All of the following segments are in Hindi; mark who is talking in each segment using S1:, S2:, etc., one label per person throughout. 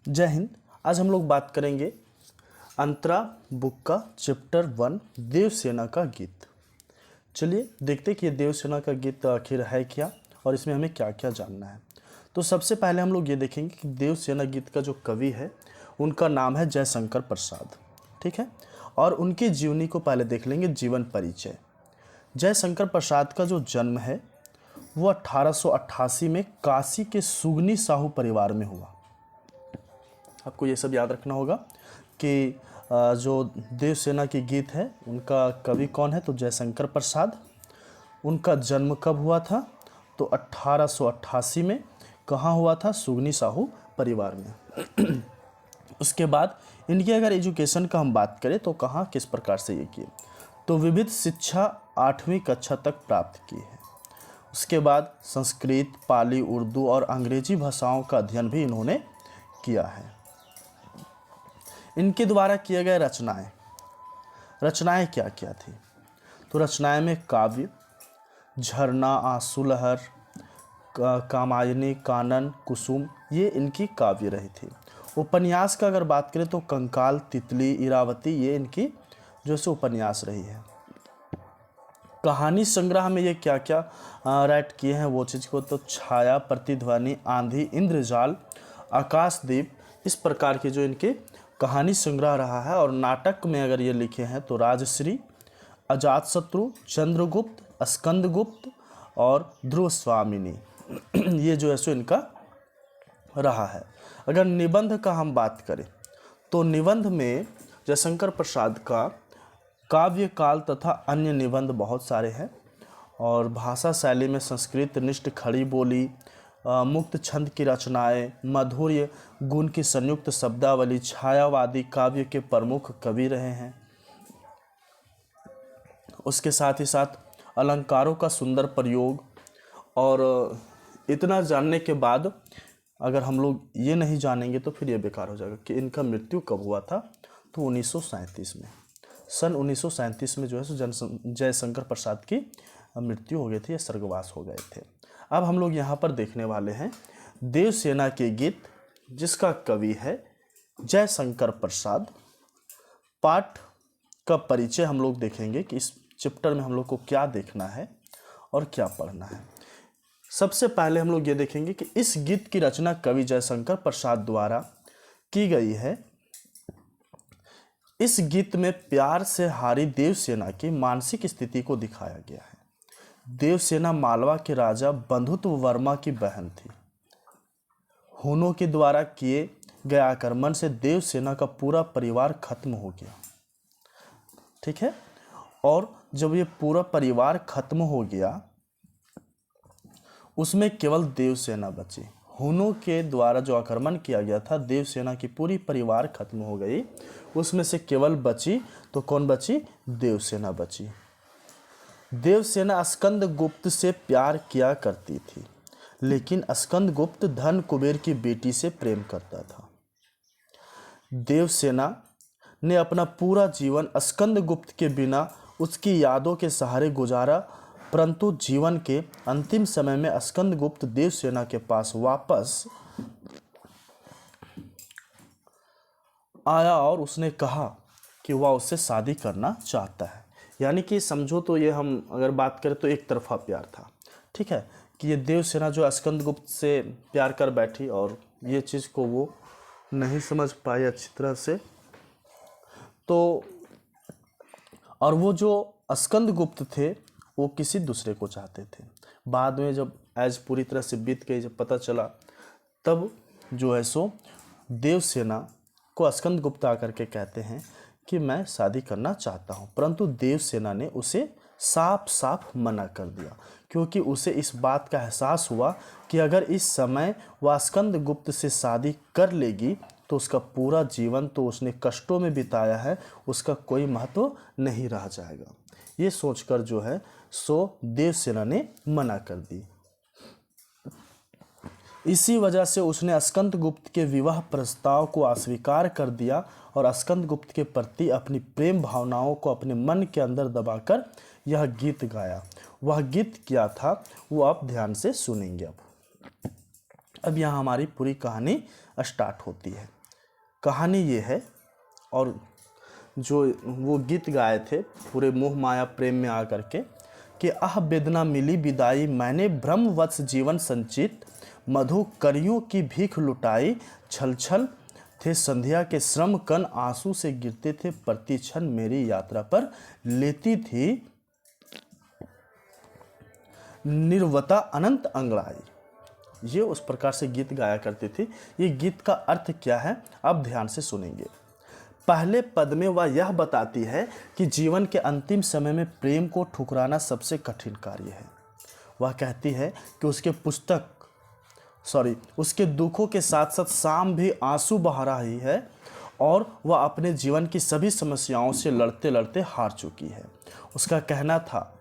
S1: जय हिंद। आज हम लोग बात करेंगे अंतरा बुक का चैप्टर 1 देवसेना का गीत। चलिए देखते कि ये देवसेना का गीत आखिर है क्या और इसमें हमें क्या क्या जानना है। तो सबसे पहले हम लोग ये देखेंगे कि देवसेना गीत का जो कवि है उनका नाम है जयशंकर प्रसाद, ठीक है। और उनकी जीवनी को पहले देख लेंगे, जीवन परिचय। जयशंकर प्रसाद का जो जन्म है वो 1888 में काशी के सुगनी साहू परिवार में हुआ। आपको ये सब याद रखना होगा कि जो देवसेना की गीत है उनका कवि कौन है, तो जयशंकर प्रसाद। उनका जन्म कब हुआ था, तो 1888 में। कहाँ हुआ था, सुगनी साहू परिवार में। उसके बाद इनकी अगर एजुकेशन का हम बात करें तो कहाँ किस प्रकार से ये किए, तो विविध शिक्षा 8वीं कक्षा तक प्राप्त की है। उसके बाद संस्कृत, पाली, उर्दू और अंग्रेजी भाषाओं का अध्ययन भी इन्होंने किया है। इनके द्वारा किए गए रचनाएं क्या क्या थी, तो रचनाएं में काव्य, झरना, आंसुलहर, कामायनी, कानन, कुसुम, ये इनकी काव्य रही थी। उपन्यास का अगर बात करें तो कंकाल, तितली, इरावती, ये इनकी जो से उपन्यास रही है। कहानी संग्रह में ये क्या क्या राइट किए हैं वो चीज़ को, तो छाया, प्रतिध्वनि, आंधी, इंद्रजाल, आकाशदीप, इस प्रकार के जो इनके कहानी संग्रह रहा है। और नाटक में अगर ये लिखे हैं तो राजश्री, अजातशत्रु, चंद्रगुप्त, स्कंदगुप्त और ध्रुव स्वामिनी, ये जो है सो इनका रहा है। अगर निबंध का हम बात करें तो निबंध में जयशंकर प्रसाद का काव्य काल तथा अन्य निबंध बहुत सारे हैं। और भाषा शैली में संस्कृत निष्ठ खड़ी बोली, मुक्त छंद की रचनाएं, मधुर्य गुण की संयुक्त शब्दावली, छायावादी काव्य के प्रमुख कवि रहे हैं। उसके साथ ही साथ अलंकारों का सुंदर प्रयोग। और इतना जानने के बाद अगर हम लोग ये नहीं जानेंगे तो फिर ये बेकार हो जाएगा कि इनका मृत्यु कब हुआ था, तो 1937 में, सन 1937 में जो है सो जयशंकर प्रसाद की मृत्यु हो गई थी, स्वर्गवास हो गए थे। अब हम लोग यहाँ पर देखने वाले हैं देवसेना के गीत, जिसका कवि है जयशंकर प्रसाद। पाठ का परिचय हम लोग देखेंगे कि इस चैप्टर में हम लोग को क्या देखना है और क्या पढ़ना है। सबसे पहले हम लोग ये देखेंगे कि इस गीत की रचना कवि जयशंकर प्रसाद द्वारा की गई है। इस गीत में प्यार से हारी देवसेना की मानसिक स्थिति को दिखाया गया है। देवसेना मालवा के राजा बंधुत्व वर्मा की बहन थी। हुनों के द्वारा किए गए आक्रमण से देवसेना का पूरा परिवार खत्म हो गया, ठीक है। और जब ये पूरा परिवार खत्म हो गया उसमें केवल देवसेना बची। हुनों के द्वारा जो आक्रमण किया गया था, देवसेना की पूरी परिवार खत्म हो गई, उसमें से केवल बची, तो कौन बची, देवसेना बची। देवसेना स्कंदगुप्त से प्यार किया करती थी, लेकिन स्कंदगुप्त धन कुबेर की बेटी से प्रेम करता था। देवसेना ने अपना पूरा जीवन स्कंदगुप्त के बिना उसकी यादों के सहारे गुजारा, परंतु जीवन के अंतिम समय में स्कंदगुप्त देवसेना के पास वापस आया और उसने कहा कि वह उससे शादी करना चाहता है। यानी कि समझो तो ये हम अगर बात करें तो एक तरफा प्यार था, ठीक है, कि ये देवसेना जो स्कंदगुप्त से प्यार कर बैठी और ये चीज़ को वो नहीं समझ पाई अच्छी तरह से। तो और वो जो स्कंदगुप्त थे वो किसी दूसरे को चाहते थे। बाद में जब एज पूरी तरह से बीत गई, जब पता चला, तब जो है सो देवसेना को स्कंदगुप्त आकर के कहते हैं कि मैं शादी करना चाहता हूँ, परंतु देवसेना ने उसे साफ साफ मना कर दिया, क्योंकि उसे इस बात का एहसास हुआ कि अगर इस समय वह स्कंदगुप्त से शादी कर लेगी तो उसका पूरा जीवन तो उसने कष्टों में बिताया है, उसका कोई महत्व नहीं रह जाएगा। ये सोचकर जो है सो देवसेना ने मना कर दी। इसी वजह से उसने स्कंदगुप्त के विवाह प्रस्ताव को अस्वीकार कर दिया और स्कंदगुप्त के प्रति अपनी प्रेम भावनाओं को अपने मन के अंदर दबाकर यह गीत गाया। वह गीत क्या था वो आप ध्यान से सुनेंगे। अब यहाँ हमारी पूरी कहानी स्टार्ट होती है। कहानी ये है, और जो वो गीत गाए थे पूरे मोह माया प्रेम में आकर के कि आह वेदना मिली विदाई, मैंने ब्रह्मवत्स जीवन संचित, मधु करियों की भीख लुटाई, छल छल थे संध्या के श्रम कण, आंसू से गिरते थे प्रति क्षण, मेरी यात्रा पर लेती थी निर्वता अनंत अंगड़ाई। ये उस प्रकार से गीत गाया करती थी। ये गीत का अर्थ क्या है अब ध्यान से सुनेंगे। पहले पद में वह यह बताती है कि जीवन के अंतिम समय में प्रेम को ठुकराना सबसे कठिन कार्य है। वह कहती है कि उसके दुखों के साथ साथ शाम भी आंसू बहा रही है और वह अपने जीवन की सभी समस्याओं से लड़ते लड़ते हार चुकी है। उसका कहना था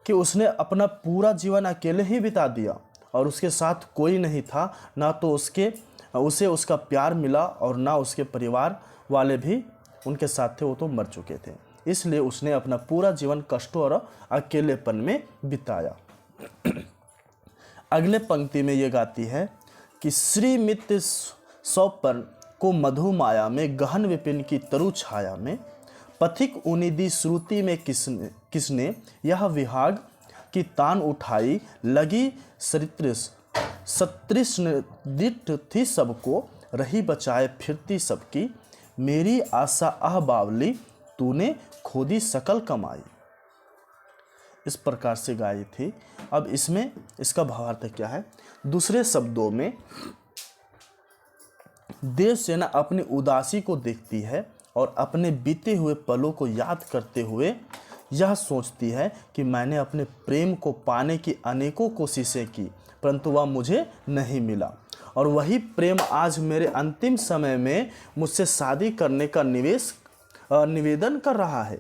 S1: कि उसने अपना पूरा जीवन अकेले ही बिता दिया और उसके साथ कोई नहीं था, ना तो उसे उसका प्यार मिला और ना उसके परिवार वाले भी उनके साथ थे, वो तो मर चुके थे। इसलिए उसने अपना पूरा जीवन कष्टों और अकेलेपन में बिताया। अगले पंक्ति में ये गाती है कि श्री मित्र सौपर्ण को मधु माया में, गहन विपिन की तरु छाया में, पथिक उनिदी श्रुति में किसने यह विहाग की तान उठाई, लगी सतृष्ण दिठ थी सबको, रही बचाए फिरती सबकी, मेरी आशा आह बावली, तूने खोदी सकल कमाई। इस प्रकार से गाई थी। अब इसमें इसका भावार्थ क्या है? दूसरे शब्दों में देवसेना अपनी उदासी को देखती है और अपने बीते हुए पलों को याद करते हुए यह सोचती है कि मैंने अपने प्रेम को पाने की अनेकों कोशिशें की, परंतु वह मुझे नहीं मिला, और वही प्रेम आज मेरे अंतिम समय में मुझसे शादी करने का निवेदन कर रहा है।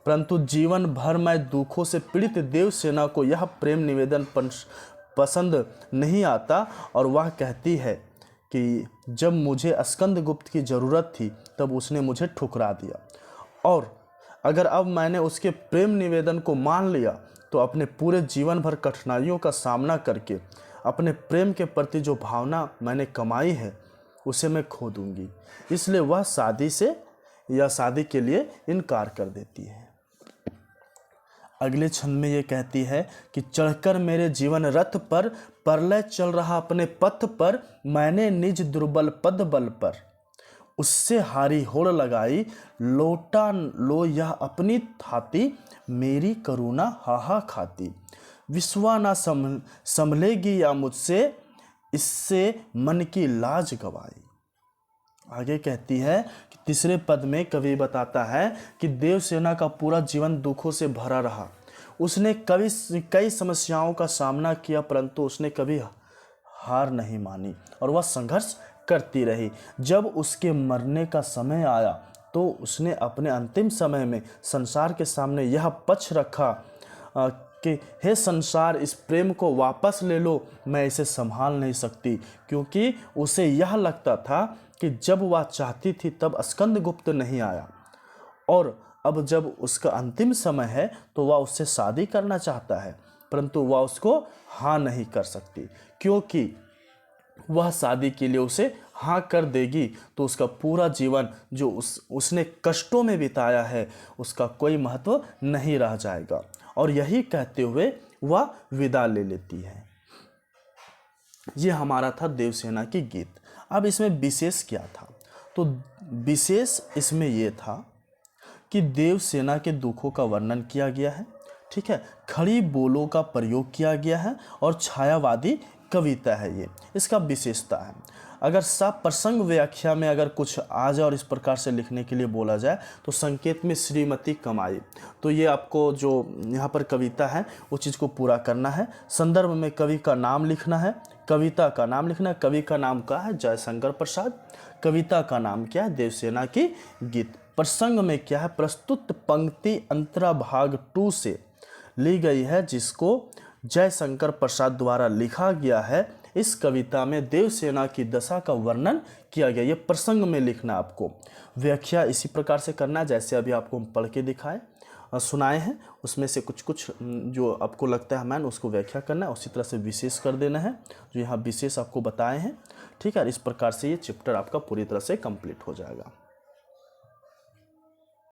S1: परंतु जीवन भर मैं दुखों से पीड़ित देवसेना को यह प्रेम निवेदन पसंद नहीं आता, और वह कहती है कि जब मुझे स्कंदगुप्त की ज़रूरत थी तब उसने मुझे ठुकरा दिया, और अगर अब मैंने उसके प्रेम निवेदन को मान लिया तो अपने पूरे जीवन भर कठिनाइयों का सामना करके अपने प्रेम के प्रति जो भावना मैंने कमाई है उसे मैं खो दूंगी। इसलिए वह शादी के लिए इनकार कर देती है। अगले छंद में ये कहती है कि चढ़कर मेरे जीवन रथ पर, प्रलय चल रहा अपने पथ पर, मैंने निज दुर्बल पद बल पर, उससे हारी होड़ लगाई, लोटा लो यह अपनी थाती, मेरी करुणा हाहा खाती, विश्वा ना संभलेगी या मुझसे, इससे मन की लाज गवाई। आगे कहती है कि तीसरे पद में कवि बताता है कि देवसेना का पूरा जीवन दुखों से भरा रहा। उसने कई समस्याओं का सामना किया, परंतु उसने कभी हार नहीं मानी और वह संघर्ष करती रही। जब उसके मरने का समय आया तो उसने अपने अंतिम समय में संसार के सामने यह पक्ष रखा कि हे संसार, इस प्रेम को वापस ले लो, मैं इसे संभाल नहीं सकती, क्योंकि उसे यह लगता था कि जब वह चाहती थी तब स्कंदगुप्त नहीं आया, और अब जब उसका अंतिम समय है तो वह उससे शादी करना चाहता है, परंतु वह उसको हाँ नहीं कर सकती, क्योंकि वह शादी के लिए उसे हाँ कर देगी तो उसका पूरा जीवन जो उसने कष्टों में बिताया है उसका कोई महत्व नहीं रह जाएगा। और यही कहते हुए वह विदा ले लेती है। ये हमारा था देवसेना की गीत। अब इसमें विशेष क्या था? तो विशेष इसमें यह था कि देवसेना के दुखों का वर्णन किया गया है, ठीक है, खड़ी बोलों का प्रयोग किया गया है और छायावादी कविता है। ये इसका विशेषता है। अगर सब प्रसंग व्याख्या में अगर कुछ आ जाए और इस प्रकार से लिखने के लिए बोला जाए तो संकेत में श्रीमती कमाई, तो ये आपको जो यहाँ पर कविता है उस चीज़ को पूरा करना है। संदर्भ में कवि का नाम लिखना है, कविता का नाम लिखना है। कवि का नाम क्या है? जयशंकर प्रसाद। कविता का नाम क्या है? देवसेना की गीत। प्रसंग में क्या है? प्रस्तुत पंक्ति अंतरा भाग 2 से ली गई है, जिसको जयशंकर प्रसाद द्वारा लिखा गया है। इस कविता में देवसेना की दशा का वर्णन किया गया। ये प्रसंग में लिखना आपको। व्याख्या इसी प्रकार से करना है जैसे अभी आपको हम पढ़ के दिखाए। सुनाए हैं उसमें से कुछ कुछ जो आपको लगता है मैन उसको व्याख्या करना है, उसी तरह से विशेष कर देना है जो यहाँ विशेष आपको बताए हैं। ठीक है, इस प्रकार से ये चैप्टर आपका पूरी तरह से कंप्लीट हो जाएगा।